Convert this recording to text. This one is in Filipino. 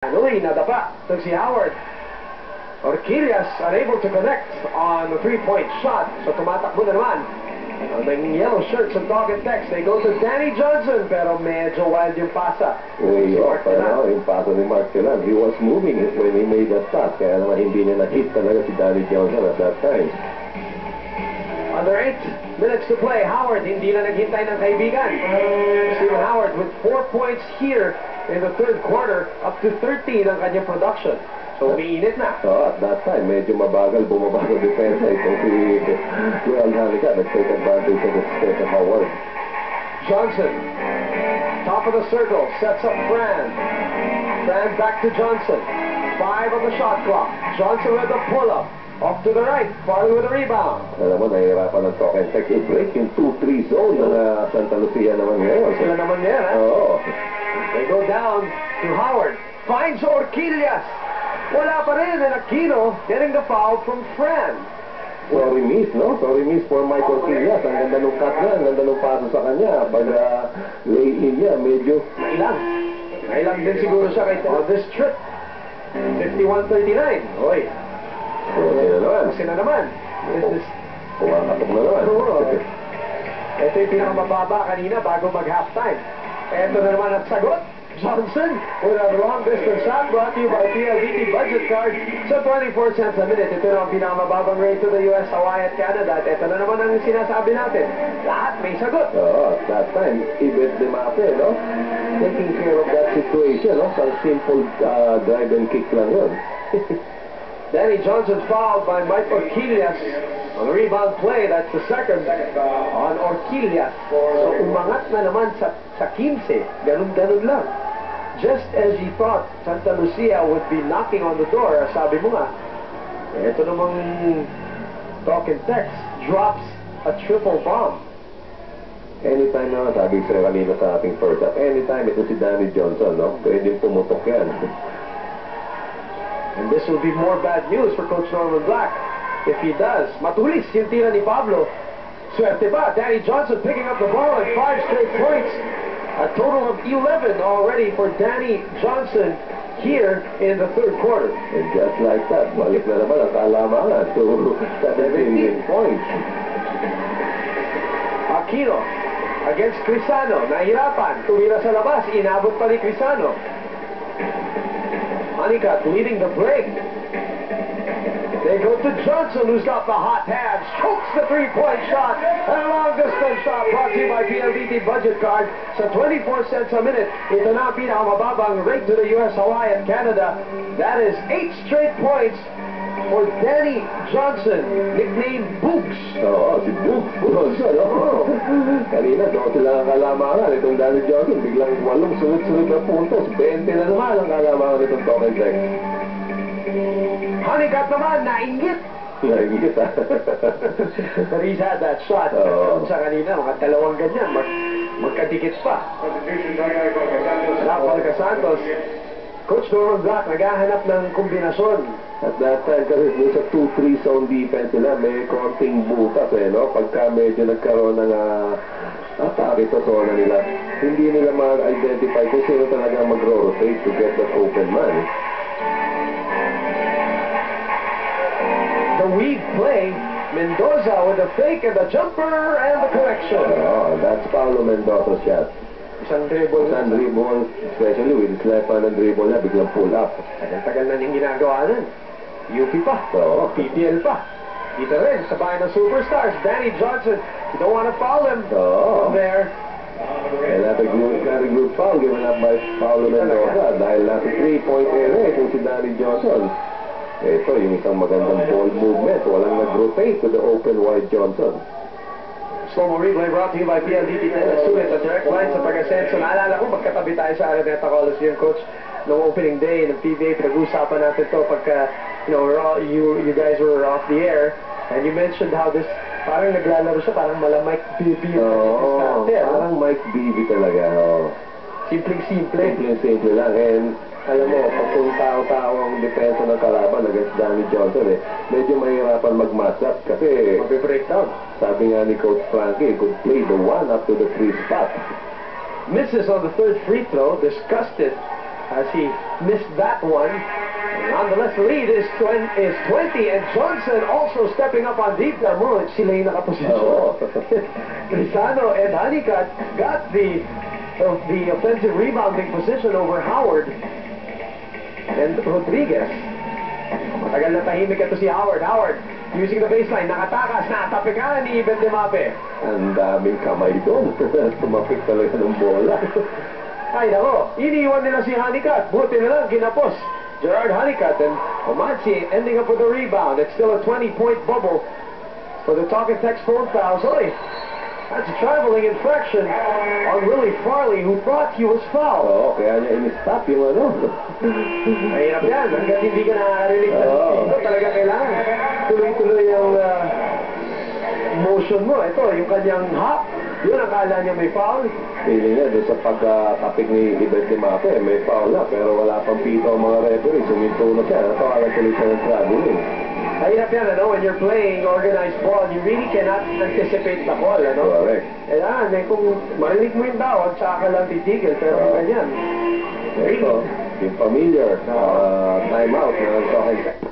Uli nadapa to si Howard. Orquillas unable to connect on the three-point shot. So tumatakbo na naman ang mga yellow shirts ng Dog and Tex. They go to Danny Johnson, pero medyo wild yung pasa. Way off, yung pasa ni Mark Telan. He was moving it when he made that shot. Kaya naman hindi niya na-hit talaga si Danny Johnson at that time. Under 8 minutes to play, Howard hindi na naghintay ng kaibigan. Stephen Howard with 4 points here in the third quarter, up to 13 ang kanyang production. So umiinit na. So at that time, medyo mabagal, bumabagal depensa itong si Joel Hanica. Nag-take advantage of the Stephen Howard. Johnson, top of the circle, sets up Fran. Fran back to Johnson. 5 on the shot clock. Johnson with the pull-up. Off to the right, Farley with a rebound. Alam mo, nahihirapan ng Talk and Text i-break yung 2-3 zone ng Santa Lucia naman ngayon. Sila naman yan, ha? Oo. They go down to Howard. Finds Orquillas. Wala pa rin, and Aquino getting the foul from Fran. Sorry miss, no? Sorry miss for Mike Orquillas. Ang ganda nung cut niya, ang ganda nung paso sa kanya. Pag lay-in niya, medyo... Nailang din siguro siya kay this trip. 51-39. Oy. Kasi na naman. Pumapatok na naman. Ito yung pinakamababa kanina bago mag-halftime. Ito na naman ang sagot. Johnson with a long distance shot brought to you by PLDT Budget Card sa 24 cents a minute. Ito na ang pinakamababang rate to the US, Hawaii at Canada. At ito na naman ang sinasabi natin. Lahat may sagot. At that time, Ibet Demate, no? Taking care of that situation, no? Some simple drive and kick lang yun. Danny Johnson fouled by Mike Orquillas on the rebound play. That's the second on Orquillas. So umangat na naman sa 15. Ganun-ganun lang. Just as he thought Santa Lucia would be knocking on the door, sabi mo nga, ito namang Talk and Text drops a triple bomb. Anytime naman, sabi sa'yo kanina sa ating first half, anytime ito si Danny Johnson, no? Pwedeng pumutok yan. And this will be more bad news for Coach Norman Black if he does. Matulis yung tira ni Pablo. Swerte ba? Danny Johnson picking up the ball and 5 straight points. A total of 11 already for Danny Johnson here in the third quarter. And just like that, balik na naman ang kalamangan to 17 points. Aquino against Crisano. Nahirapan. Tumira sa labas. Inabot pa ni Crisano. Hanica leading the break. They go to Johnson, who's got the hot hands, chokes the three-point shot, and a long-distance shot brought to you by PLDT Budget Card. So 24 cents a minute. Ito na ang pinakamababang rate to the US, Hawaii, and Canada. That is 8 straight points for Danny Johnson, nicknamed Boogs. Oo, si Boogs Johnson, no? Kanina, doon sila ang kalamangan. Itong Danny Johnson, biglang 8 sunod-sunod na puntos. 20 na naman ang kalamangan itong Talk and Text. Hanica naman, nainggit. Nainggit, ha? But he's had that shot. Sa kanina, mga dalawang ganyan. Magkadikit pa. Rafael Casantos. Coach Norman Black, naghahanap ng kombinasyon. At that time, kasi sa 2-3 zone defense nila, may konting butas, no? Pagka medyo nagkaroon ng atake sa zona nila, hindi nila ma-identify kung sino talaga mag-rotate to get that open man. The weave play, Mendoza with the fake and the jumper and the correction. Oh, that's Paulo Mendoza's shot. Isang dribble, especially with his left-handed dribble niya, biglang pull up. Tagal na niyang ginagawa nun. UP pa, PPL pa. Dito rin, sa bahay ng superstars, Danny Johnson. You don't want to foul him from there. And that's a good foul given up by Paulo Mendoza dahil nasa 3-point area itong si Danny Johnson. Ito, yung isang magandang ball movement. Walang nag-rotate to the open wide Johnson. Slow-mo replay brought to you by PLDT Tennis Sulit at direct line sa Pag-Asenso. Naalala ko, magkatabi tayo sa Araneta Coliseum, Coach, noong opening day ng PBA. Pinag-usapan natin to pagka, you guys were off the air. And you mentioned how this, parang naglalaro siya, parang mala Mike Bibby. Oo, parang Mike Bibby talaga. Simpleng-simple. Simpleng-simple lang. And alam mo, pag kung tao-tao ang depensa ng kalaban against Danny Johnson, medyo mahirapan mag-match up kasi mag-breakdown. Sabi nga ni Coach Frankie, could play the 1 up to the 3 spot. Misses on the third free throw, disgusted as he missed that one. Nonetheless, the lead is 20, and Johnson also stepping up on deep. Sila yung nakaposisyon. Oo. Rizano and Honeycutt got the offensive rebounding position over Howard and Rodriguez. Matagal na tahimik ito si Howard. Howard using the baseline, nakatakas, natapikan ni Bendemape. Ang daming kamay doon. Tumapik talaga ng bola. Ay nako, iniwan nila si Honeycutt. Buti na lang, ginapos Gerard Honeycutt, and Omansi ending up with a rebound. It's still a 20-point bubble for the Talk and Text phone fouls. Oy, that's a traveling infraction on Willie Farley, who thought he was fouled. Oo, kaya niya in-stop yung ano. Mahirap yan, hanggang hindi ka nakakarinig sa dito, talaga kailangan tuloy-tuloy yung motion mo. Ito, yung kanyang hop, yun akala niya may foul. Feeling niya doon sa pagkatapik ni Bendemape, may foul na, pero wala pang pito ang mga referee. Suminto na siya. Natawagan tuloy siya ng traveling. Mahirap yan, ano? When you're playing organized ball, you really cannot anticipate the ball, ano? Correct. Kailangan, kung marinig mo yung tawag, tsaka ka lang titigil, pero ganyan. Ito, yung familiar, time out na nagsakin.